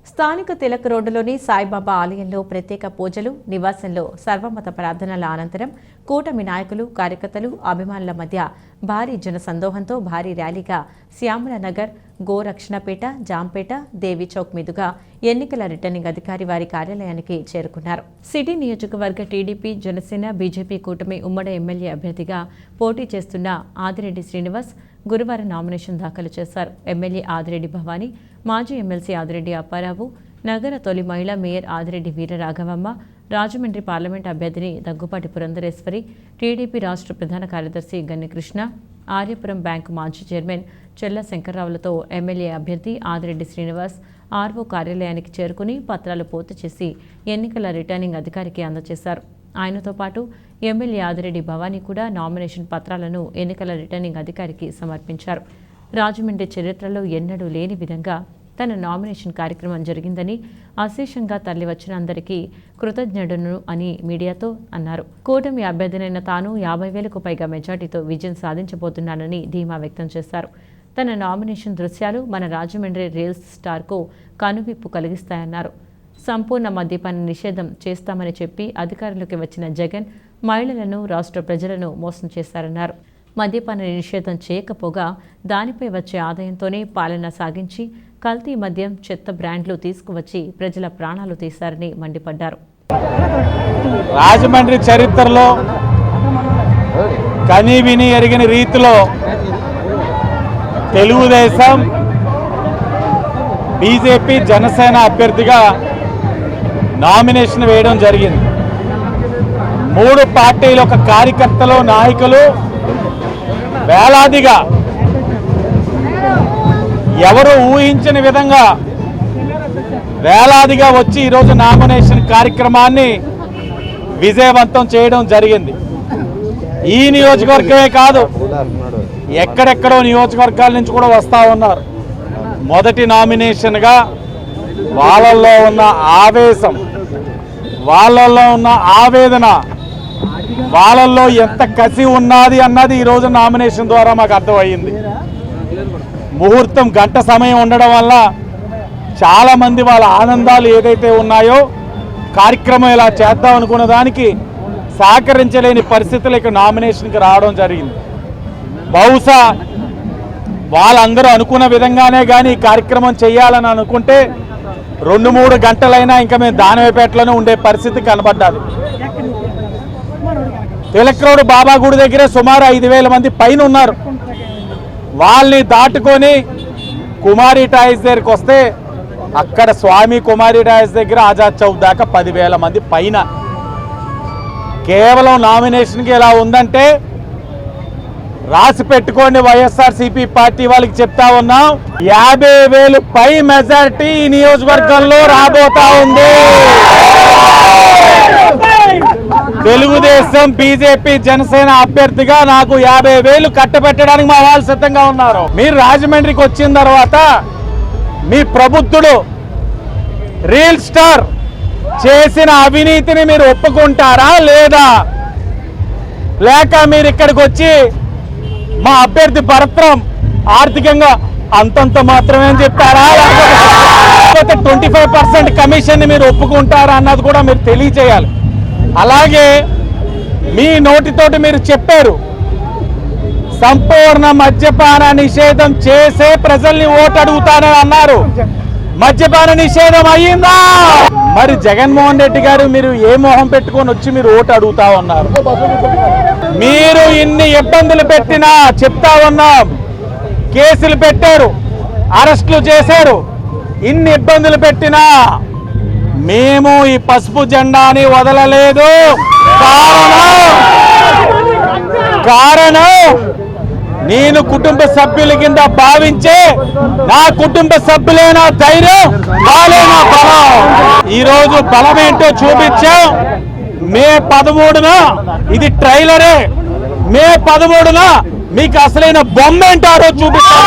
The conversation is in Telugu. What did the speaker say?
స్థానిక తిలక్ రోడ్డులోని సాయిబాబా ఆలయంలో ప్రత్యేక పూజలు, నివాసంలో సర్వమత ప్రార్థనల అనంతరం కూటమి నాయకులు, కార్యకర్తలు, అభిమానుల మధ్య భారీ జన సందోహంతో భారీ ర్యాలీగా శ్యామల నగర్, గోరక్షణపేట, జాంపేట, దేవి చౌక్ మీదుగా ఎన్నికల రిటర్నింగ్ అధికారి వారి కార్యాలయానికి చేరుకున్నారు. సిటీ నియోజకవర్గ టీడీపీ, జనసేన, బీజేపీ కూటమి ఉమ్మడి ఎమ్మెల్యే అభ్యర్థిగా పోటీ చేస్తున్న ఆదిరెడ్డి శ్రీనివాస్ గురువారం నామినేషన్ దాఖలు చేశారు. ఎమ్మెల్యే ఆదిరెడ్డి భవానీ, మాజీ ఎమ్మెల్సీ ఆదిరెడ్డి అప్పారావు, నగర తొలి మహిళా మేయర్ ఆదిరెడ్డి వీరరాఘవమ్మ, రాజమండ్రి పార్లమెంట్ అభ్యర్థిని దగ్గుపాటి పురంధరేశ్వరి, టీడీపీ రాష్ట్ర ప్రధాన కార్యదర్శి గన్ని కృష్ణ, ఆర్యపురం బ్యాంకు మాజీ చైర్మన్ చెల్ల శంకర్రావులతో ఎమ్మెల్యే అభ్యర్థి ఆదిరెడ్డి శ్రీనివాస్ ఆర్ఓ కార్యాలయానికి చేరుకుని పత్రాలు పూర్తి చేసి ఎన్నికల రిటర్నింగ్ అధికారికి అందజేశారు. ఆయనతో పాటు ఎమ్మెల్యే ఆదిరెడ్డి భవానీ కూడా నామినేషన్ పత్రాలను ఎన్నికల రిటర్నింగ్ అధికారికి సమర్పించారు. రాజమండ్రి చరిత్రలో ఎన్నడూ లేని విధంగా తన నామినేషన్ కార్యక్రమం జరిగిందని, అశేషంగా తరలివచ్చిన అందరికీ కృతజ్ఞుడును అని మీడియాతో అన్నారు. కూటమి అభ్యర్థినైన తాను 50,000కు పైగా మెజార్టీతో విజయం సాధించబోతున్నానని ధీమా వ్యక్తం చేశారు. తన నామినేషన్ దృశ్యాలు మన రాజమండ్రి రీల్స్ స్టార్కు కనువిప్పు కలిగిస్తాయన్నారు. సంపూర్ణ మద్యపాన నిషేధం చేస్తామని చెప్పి అధికారంలోకి వచ్చిన జగన్ మహిళలను, రాష్ట్ర ప్రజలను మోసం చేశారన్నారు. మద్యపాన నిషేధం చేయకపోగా దానిపై వచ్చే ఆదాయంతోనే పాలన సాగించి కల్తీ మద్యం, చెత్త బ్రాండ్లు తీసుకువచ్చి ప్రజల ప్రాణాలు తీశారని మండిపడ్డారు. రాజమండ్రి చరిత్రలో కనీ విని ఎరిగిన రీతిలో తెలుగుదేశం, బీజేపీ, జనసేన అభ్యర్థిగా నామినేషన్ వేయడం జరిగింది. 3 పార్టీల ఒక కార్యకర్తలు, నాయకులు వేలాదిగా ఎవరు ఊహించని విధంగా వేలాదిగా వచ్చి ఈరోజు నామినేషన్ కార్యక్రమాన్ని విజయవంతం చేయడం జరిగింది. ఈ నియోజకవర్గమే కాదు, ఎక్కడెక్కడో నియోజకవర్గాల నుంచి కూడా వస్తూ ఉన్నారు. మొదటి నామినేషన్గా వాళ్ళల్లో ఉన్న ఆవేశం, వాళ్ళల్లో ఉన్న ఆవేదన, వాళ్ళల్లో ఎంత కసి ఉన్నది అన్నది ఈరోజు నామినేషన్ ద్వారా మాకు అర్థమయ్యింది. ముహూర్తం గంట సమయం ఉండడం వల్ల చాలామంది వాళ్ళ ఆనందాలు ఏదైతే ఉన్నాయో కార్యక్రమం ఇలా చేద్దాం అనుకున్న దానికి సహకరించలేని పరిస్థితులకు నామినేషన్కి రావడం జరిగింది. బహుశా వాళ్ళందరూ అనుకున్న విధంగానే కానీ ఈ కార్యక్రమం చేయాలని అనుకుంటే 2-3 గంటలైనా ఇంకా మేము దానవేపేటలోనే ఉండే పరిస్థితి కనబడ్డాది. తిలక్ రోడ్ బాబా గుడి దగ్గరే సుమారు 5,000 మంది పైన ఉన్నారు. వాళ్ళని దాటుకొని కుమారి టాయిస్ దగ్గరికి వస్తే అక్కడ స్వామి కుమారి టాయిస్ దగ్గర ఆజాద్ చౌక్ దాకా 10,000 మంది పైన. కేవలం నామినేషన్కి ఎలా ఉందంటే రాసి పెట్టుకోండి, వైఎస్ఆర్సీపీ పార్టీ వాళ్ళకి చెప్తా ఉన్నాం, 50,000 పై మెజారిటీ ఈ నియోజకవర్గంలో రాబోతా ఉంది. తెలుగుదేశం, బీజేపీ, జనసేన అభ్యర్థిగా నాకు 50,000 కట్టబెట్టడానికి మా వాళ్ళు సిద్ధంగా ఉన్నారు. మీరు రాజమండ్రికి వచ్చిన తర్వాత మీ ప్రబుద్ధుడు రీల్ స్టార్ చేసిన అవినీతిని మీరు ఒప్పుకుంటారా లేదా, లేక మీరు ఇక్కడికి వచ్చి మా అభ్యర్థి భరత్రం ఆర్థికంగా అంతంత మాత్రమే అని చెప్తారా, లేకపోతే 25% కమిషన్ మీరు ఒప్పుకుంటారా అన్నది కూడా మీరు తెలియజేయాలి. అలాగే మీ నోటితోటి మీరు చెప్పారు సంపూర్ణ మద్యపాన నిషేధం చేసే ప్రజల్ని ఓటు అడుగుతానని అన్నారు. మద్యపాన నిషేధం అయ్యిందా? మరి జగన్మోహన్ రెడ్డి గారు మీరు ఏ మొహం పెట్టుకొని వచ్చి మీరు ఓటు అడుగుతా ఉన్నారు? మీరు ఇన్ని ఇబ్బందులు పెట్టినా చెప్తా ఉన్నాం, కేసులు పెట్టారు, అరెస్టులు చేశారు, ఇన్ని ఇబ్బందులు పెట్టినా మేము ఈ పసుపు జెండాని వదలలేదు. కారణం నేను కుటుంబ సభ్యుల కింద భావించే నా కుటుంబ సభ్యులే నా ధైర్యం, వాళ్ళే నా బలం. ఈరోజు బలం ఏంటో చూపించాం. మే 13న ఇది ట్రైలరే, మే 13న మీకు అసలైన బొమ్మ ఏంటారో చూపిస్తాం.